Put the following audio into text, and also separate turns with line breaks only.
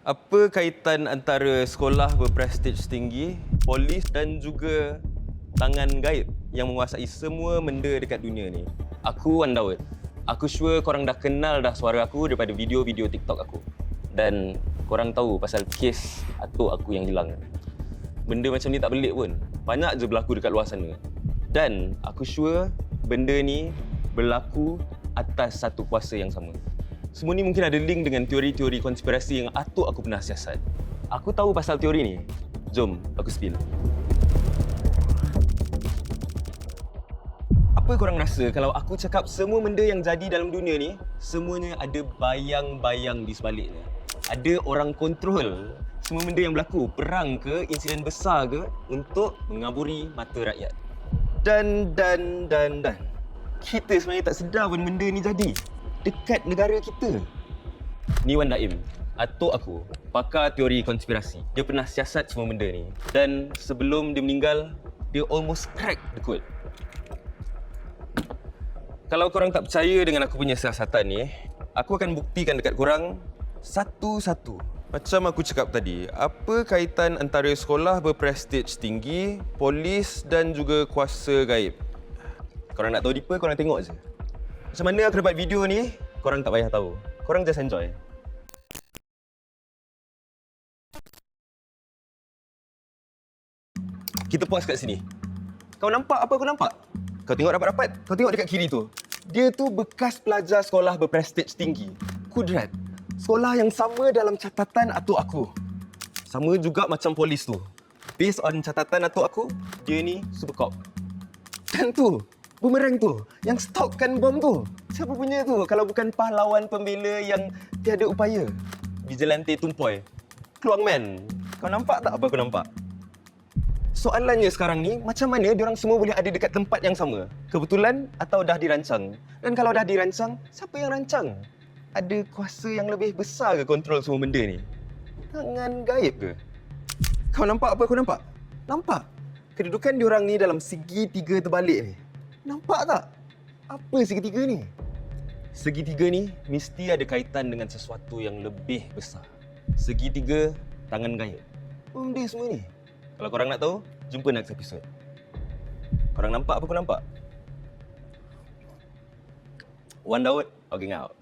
Apa kaitan antara sekolah berprestij tinggi, polis dan juga tangan gaib yang menguasai semua benda dekat dunia ni? Aku Wan Daud. Aku sure korang dah kenal dah suara aku daripada video-video TikTok aku. Dan korang tahu pasal kes atuk aku yang hilang. Benda macam ni tak pelik pun. Banyak je berlaku dekat luar sana. Dan aku sure benda ni berlaku atas satu kuasa yang sama. Semua ni mungkin ada link dengan teori-teori konspirasi yang atuk aku pernah siasat. Aku tahu pasal teori ni. Jom, aku spill. Apa korang rasa kalau aku cakap semua benda yang jadi dalam dunia ni, semuanya ada bayang-bayang di sebaliknya? Ada orang kontrol semua benda yang berlaku, perang ke, insiden besar ke, untuk mengaburi mata rakyat. Dan kita sebenarnya tak sedar pun benda ni jadi dekat negara kita. Ni Wan Daim, atuk aku, pakar teori konspirasi. Dia pernah siasat semua benda ni. Dan sebelum dia meninggal, dia almost crack the code. Kalau korang tak percaya dengan aku punya siasatan ni, aku akan buktikan dekat korang satu-satu. Macam aku cakap tadi, apa kaitan antara sekolah berprestij tinggi, polis dan juga kuasa gaib? Korang nak tahu deeper, korang tengok je. Macam mana aku dapat video ni, korang tak payah tahu. Korang just enjoy. Kita pause kat sini. Kau nampak apa aku nampak? Kau tengok rapat-rapat, kau tengok dekat kiri tu. Dia tu bekas pelajar sekolah berprestij tinggi. Kudrat. Sekolah yang sama dalam catatan atuk aku. Sama juga macam polis tu. Based on catatan atuk aku, dia ni super cop. Dan tu, bumerang tu, yang stopkan bom tu. Siapa punya tu kalau bukan pahlawan pembela yang tiada upaya? Vigilante tumpoy. Keluang man. Kau nampak tak apa aku nampak? Soalannya sekarang ni, macam mana diorang semua boleh ada dekat tempat yang sama? Kebetulan atau dah dirancang? Dan kalau dah dirancang, siapa yang rancang? Ada kuasa yang lebih besar ke kontrol semua benda ni? Tangan gaib ke? Kau nampak apa aku nampak? Nampak? Kedudukan diorang ni dalam segitiga terbalik ni. Nampak tak? Apa segitiga ni? Segitiga ni mesti ada kaitan dengan sesuatu yang lebih besar. Segitiga tangan gaib. Apa benda semua ni? Kalau korang nak tahu, jumpa next episode. Korang nampak apa aku nampak? Wan Daud, logging out.